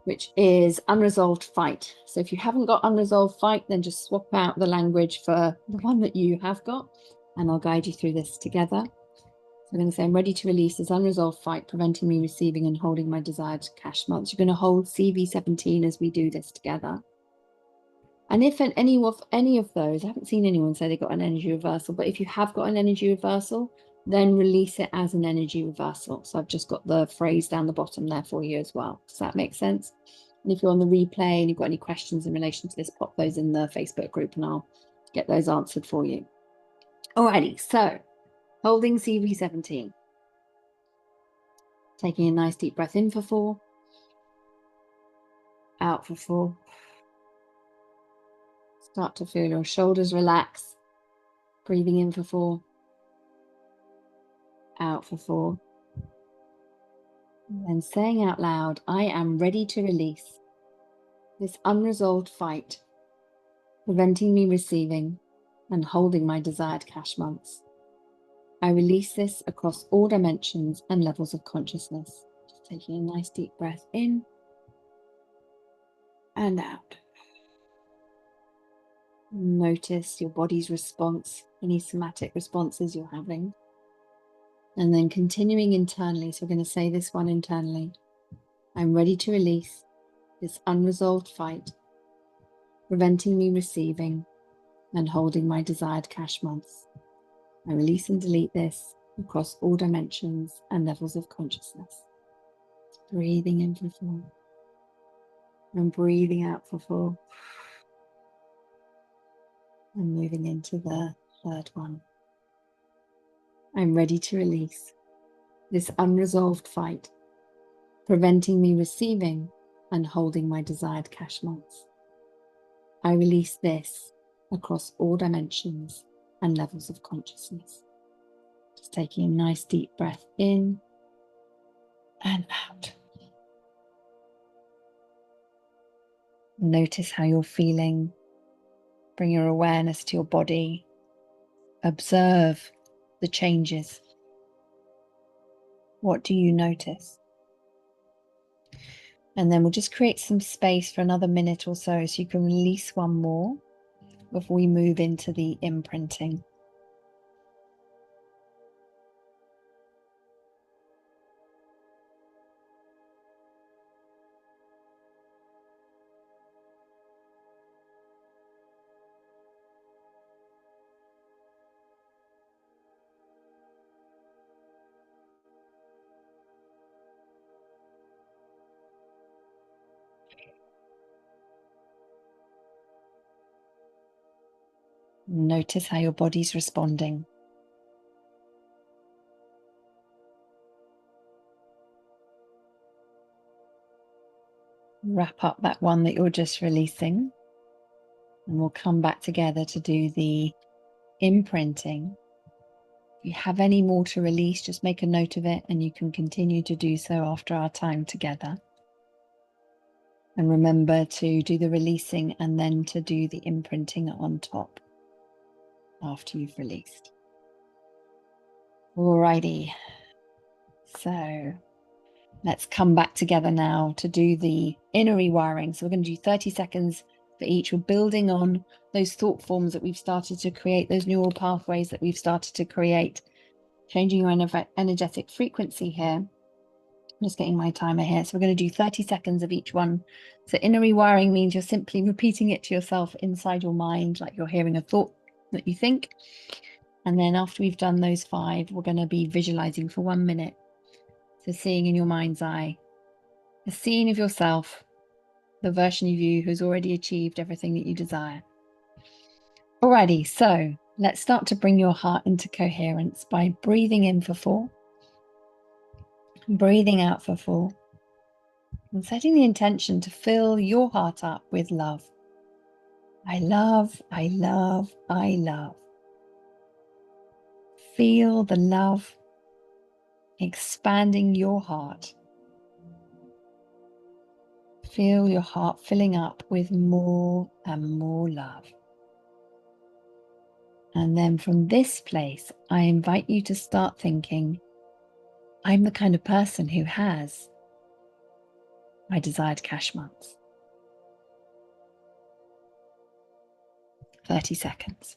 which is unresolved fight. So if you haven't got unresolved fight, then just swap out the language for the one that you have got, and I'll guide you through this together. So I'm going to say, I'm ready to release this unresolved fight, preventing me receiving and holding my desired cash months. You're going to hold CV17 as we do this together. And if any of those, I haven't seen anyone say they got an energy reversal, but if you have got an energy reversal, then release it as an energy reversal. So I've just got the phrase down the bottom there for you as well. Does that make sense? And if you're on the replay and you've got any questions in relation to this, pop those in the Facebook group and I'll get those answered for you. Alrighty, so holding CV17. Taking a nice deep breath in for 4. Out for 4. Start to feel your shoulders relax. Breathing in for 4. Out for 4. And then saying out loud, I am ready to release this unresolved fight, preventing me receiving and holding my desired cash months. I release this across all dimensions and levels of consciousness. Just taking a nice deep breath in and out. Notice your body's response, any somatic responses you're having. And then continuing internally, so we're going to say this one internally. I'm ready to release this unresolved fight, preventing me receiving and holding my desired cash months. I release and delete this across all dimensions and levels of consciousness. Breathing in for 4 and breathing out for 4. And moving into the third one. I'm ready to release this unresolved fight, preventing me receiving and holding my desired cash months. I release this across all dimensions and levels of consciousness. Just taking a nice deep breath in and out. Notice how you're feeling. Bring your awareness to your body. Observe the changes. What do you notice? And then we'll just create some space for another minute or so you can release one more before we move into the imprinting. Notice how your body's responding. Wrap up that one that you're just releasing, and we'll come back together to do the imprinting. If you have any more to release, just make a note of it and you can continue to do so after our time together. And remember to do the releasing and then to do the imprinting on top after you've released. Alrighty, so let's come back together now to do the inner rewiring. So we're going to do 30 seconds for each. We're building on those thought forms that we've started to create, those neural pathways that we've started to create, changing your energetic frequency here. I'm just getting my timer here. So we're going to do 30 seconds of each one. So inner rewiring means you're simply repeating it to yourself inside your mind, like you're hearing a thought that you think. And then after we've done those 5, we're going to be visualizing for 1 minute. So seeing in your mind's eye, a scene of yourself, the version of you who's already achieved everything that you desire. Alrighty, so let's start to bring your heart into coherence by breathing in for 4, breathing out for 4, and setting the intention to fill your heart up with love. I love, I love, I love. Feel the love expanding your heart. Feel your heart filling up with more and more love. And then from this place, I invite you to start thinking, I'm the kind of person who has my desired cash months. 30 seconds.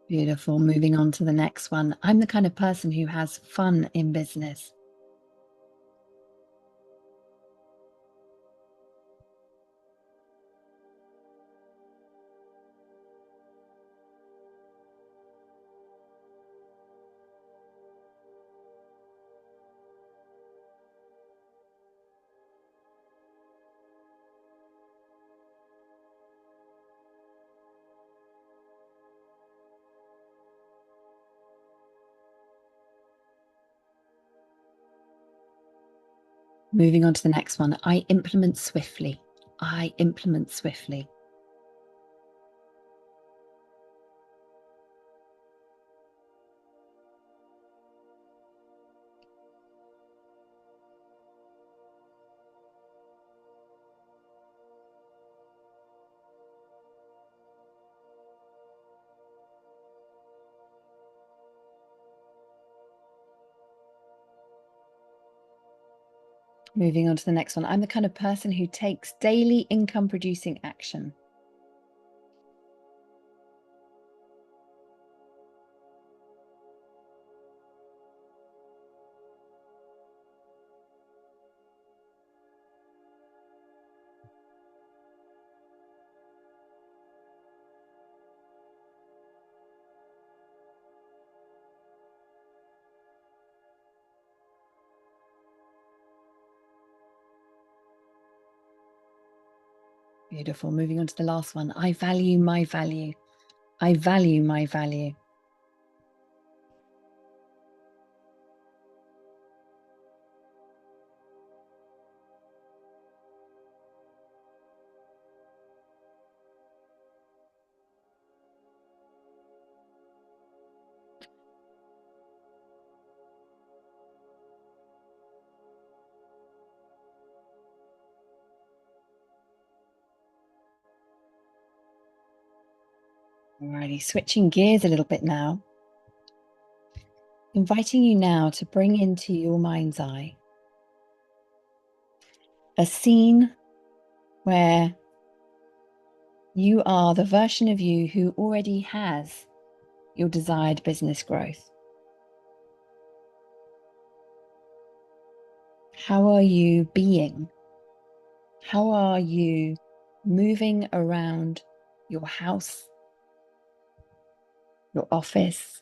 Beautiful. Moving on to the next one. I'm the kind of person who has fun in business. Moving on to the next one. I implement swiftly. I implement swiftly. Moving on to the next one. I'm the kind of person who takes daily income producing action. Beautiful. Moving on to the last one. I value my value. I value my value. Alrighty, switching gears a little bit now. Inviting you now to bring into your mind's eye a scene where you are the version of you who already has your desired business growth. How are you being? How are you moving around your house, your office?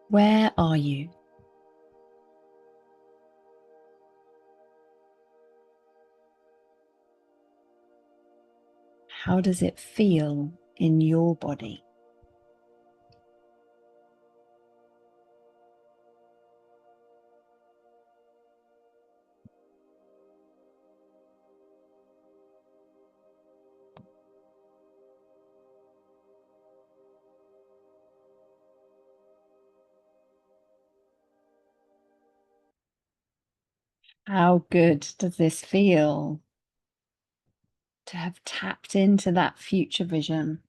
Where are you? How does it feel in your body? How good does this feel to have tapped into that future vision,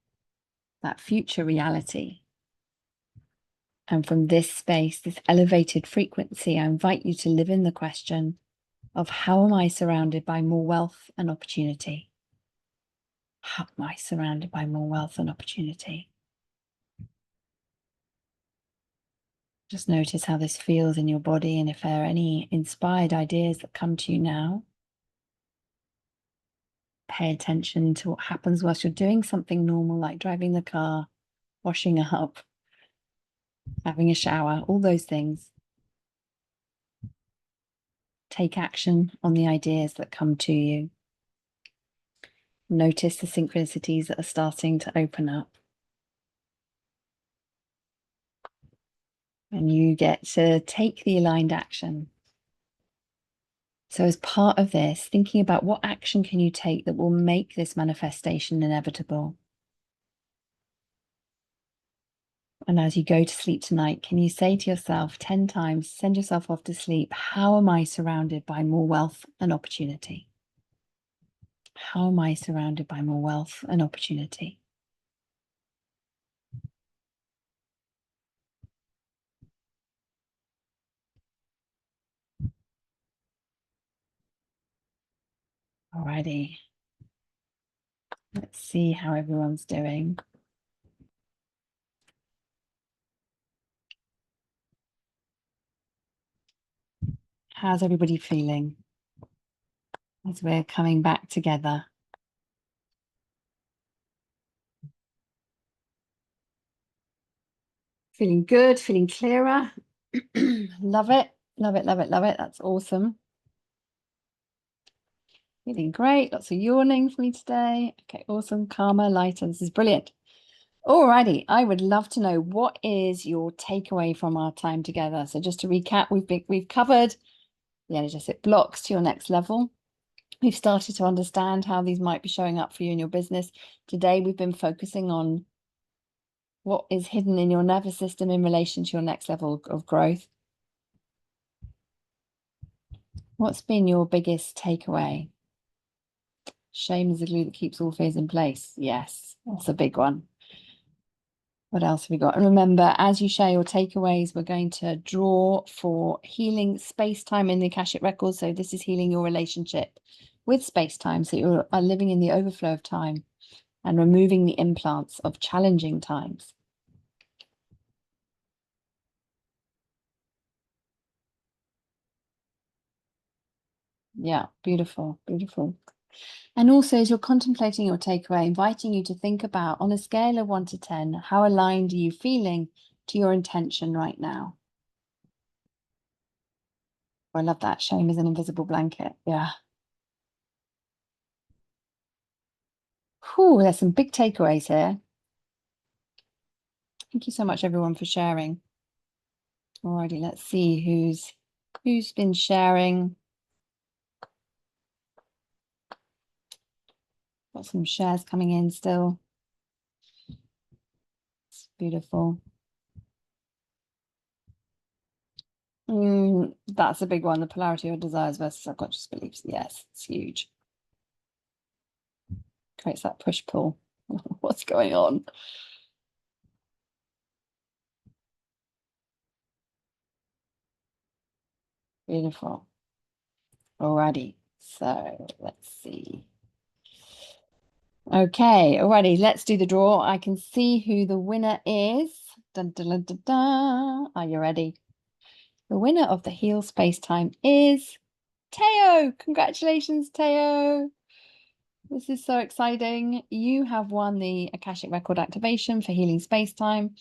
that future reality? And from this space, this elevated frequency, I invite you to live in the question of how am I surrounded by more wealth and opportunity? How am I surrounded by more wealth and opportunity? Just notice how this feels in your body, and if there are any inspired ideas that come to you now, pay attention to what happens whilst you're doing something normal, like driving the car, washing up, having a shower, all those things. Take action on the ideas that come to you. Notice the synchronicities that are starting to open up. And you get to take the aligned action. So as part of this, thinking about what action can you take that will make this manifestation inevitable? And as you go to sleep tonight, can you say to yourself 10 times, send yourself off to sleep, how am I surrounded by more wealth and opportunity? How am I surrounded by more wealth and opportunity? Alrighty. Let's see how everyone's doing. How's everybody feeling as we're coming back together? Feeling good, feeling clearer. Love it, love it, love it, love it. That's awesome. Feeling great. Lots of yawning for me today. Okay, awesome. Calmer, lighter. This is brilliant. Alrighty, I would love to know, what is your takeaway from our time together? So just to recap, we've covered the energetic blocks to your next level. We've started to understand how these might be showing up for you in your business. Today, we've been focusing on what is hidden in your nervous system in relation to your next level of growth. What's been your biggest takeaway? Shame is the glue that keeps all fears in place. Yes, that's a big one. What else have we got? And remember, as you share your takeaways, we're going to draw for healing space-time in the Akashic Records. So this is healing your relationship with space-time. So you are living in the overflow of time and removing the implants of challenging times. Yeah, beautiful, beautiful. And also, as you're contemplating your takeaway, inviting you to think about, on a scale of 1 to 10, how aligned are you feeling to your intention right now? I love that. Shame is an invisible blanket. Yeah. Whew, there's some big takeaways here. Thank you so much, everyone, for sharing. Alrighty, let's see who's been sharing. Got some shares coming in still. It's beautiful. That's a big one. The polarity of desires versus subconscious beliefs. Yes, it's huge. Creates that push-pull. What's going on? Beautiful. Alrighty, so let's see. Okay, alrighty, let's do the draw. I can see who the winner is. Dun, dun, dun, dun, dun. Are you ready? The winner of the Heal Space Time is Teo. Congratulations, Teo. This is so exciting. You have won the Akashic Record activation for Healing Space Time.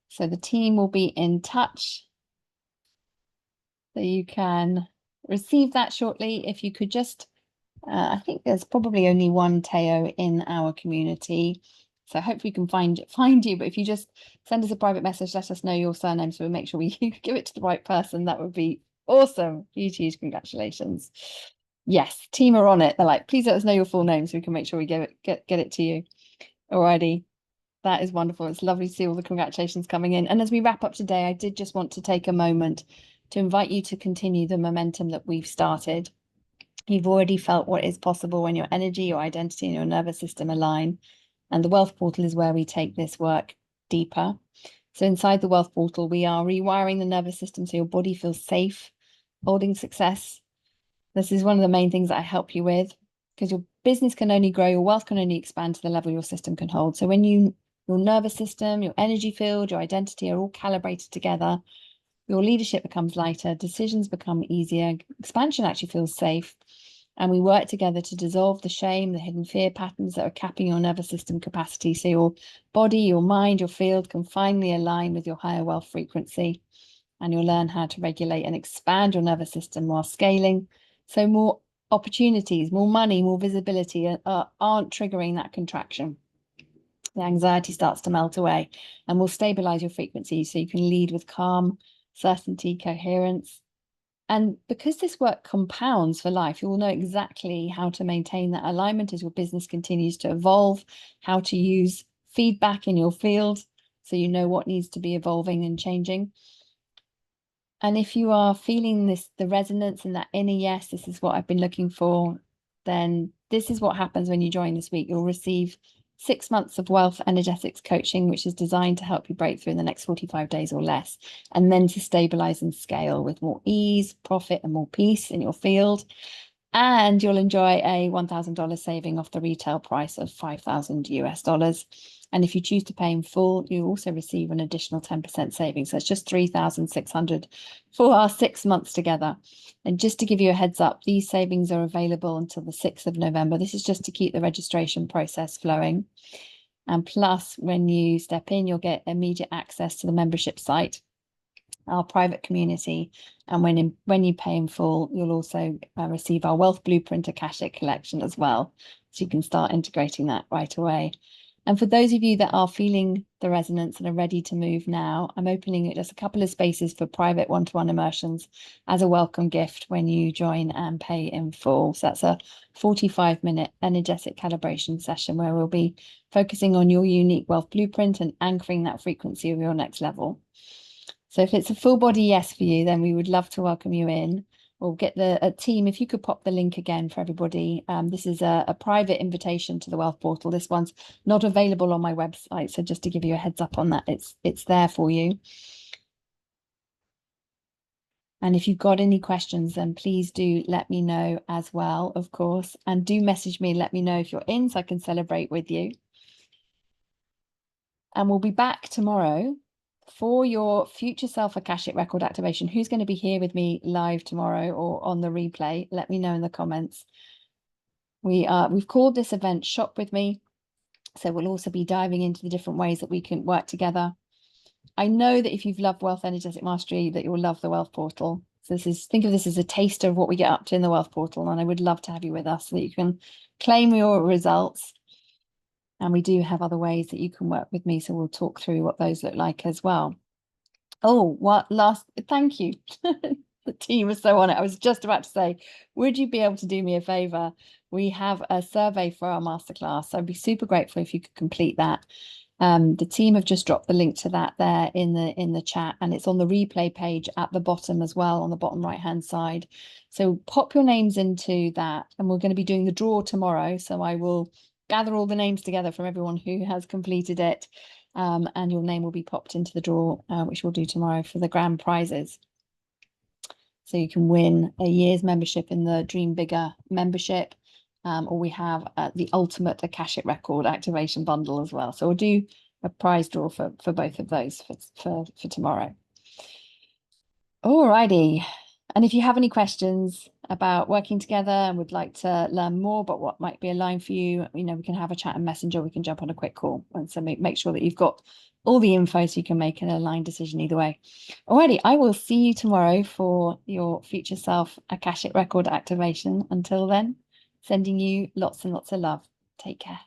So the team will be in touch. So you can receive that shortly. If you could just, I think there's probably only one Teo in our community. So hopefully we can find you. But if you just send us a private message, let us know your surname so we'll make sure we give it to the right person. That would be awesome. Huge congratulations. Yes, team are on it. They're like, please let us know your full name so we can make sure we get it to you. Alrighty. That is wonderful. It's lovely to see all the congratulations coming in. And as we wrap up today, I did just want to take a moment to invite you to continue the momentum that we've started. You've already felt what is possible when your energy, your identity, and your nervous system align. And the Wealth Portal is where we take this work deeper. So inside the Wealth Portal, we are rewiring the nervous system so your body feels safe, holding success. This is one of the main things that I help you with, because your business can only grow, your wealth can only expand to the level your system can hold. So when your nervous system, your energy field, your identity are all calibrated together, your leadership becomes lighter, decisions become easier, expansion actually feels safe. And we work together to dissolve the shame, the hidden fear patterns that are capping your nervous system capacity. So your body, your mind, your field can finally align with your higher wealth frequency. And you'll learn how to regulate and expand your nervous system while scaling. So more opportunities, more money, more visibility aren't triggering that contraction. The anxiety starts to melt away, and will stabilize your frequency so you can lead with calm, certainty, coherence. And because this work compounds for life, you will know exactly how to maintain that alignment as your business continues to evolve, how to use feedback in your field so you know what needs to be evolving and changing. And if you are feeling the resonance and that inner yes, this is what I've been looking for, then this is what happens when you join this week. You'll receive 6 months of wealth energetics coaching, which is designed to help you break through in the next 45 days or less, and then to stabilize and scale with more ease, profit, and more peace in your field. And you'll enjoy a $1,000 saving off the retail price of $5,000 US. And if you choose to pay in full, you also receive an additional 10% savings. So it's just $3,600 for our 6 months together. And just to give you a heads up, these savings are available until the 6th of November. This is just to keep the registration process flowing. And plus, when you step in, you'll get immediate access to the membership site, our private community. And when you pay in full, you'll also receive our Wealth Blueprint Akashic collection as well. So you can start integrating that right away. And for those of you that are feeling the resonance and are ready to move now, I'm opening just a couple of spaces for private one-to-one immersions as a welcome gift when you join and pay in full. So that's a 45-minute energetic calibration session where we'll be focusing on your unique wealth blueprint and anchoring that frequency of your next level. So if it's a full body yes for you, then we would love to welcome you in. We'll get a team, if you could pop the link again for everybody. This is a private invitation to the Wealth Portal. This one's not available on my website. So just to give you a heads up on that, it's there for you. And if you've got any questions, then please do let me know as well, of course. And do message me, let me know if you're in so I can celebrate with you. And we'll be back tomorrow for your future self Akashic record activation. Who's going to be here with me live tomorrow or on the replay? Let me know in the comments. We've called this event Shop With Me. So we'll also be diving into the different ways that we can work together. I know that if you've loved Wealth Energetic Mastery, that you'll love the Wealth Portal. So think of this as a taster of what we get up to in the Wealth Portal. And I would love to have you with us so that you can claim your results. And we do have other ways that you can work with me. So we'll talk through what those look like as well. Oh, thank you. The team is so on it. I was just about to say, would you be able to do me a favor? We have a survey for our masterclass. So I'd be super grateful if you could complete that. The team have just dropped the link to that there in the chat, and it's on the replay page at the bottom as well, on the bottom right hand side. So pop your names into that, and we're going to be doing the draw tomorrow. So I will gather all the names together from everyone who has completed it, and your name will be popped into the draw, which we'll do tomorrow for the grand prizes. So you can win a year's membership in the Dream Bigger membership, or we have the Ultimate Akashic Record Activation Bundle as well. So we'll do a prize draw for both of those for tomorrow. Alrighty. And if you have any questions about working together and would like to learn more about what might be aligned for you, we can have a chat and Messenger. We can jump on a quick call. And so make sure that you've got all the info so you can make an aligned decision either way. Alrighty, I will see you tomorrow for your future self Akashic Record activation. Until then, sending you lots and lots of love. Take care.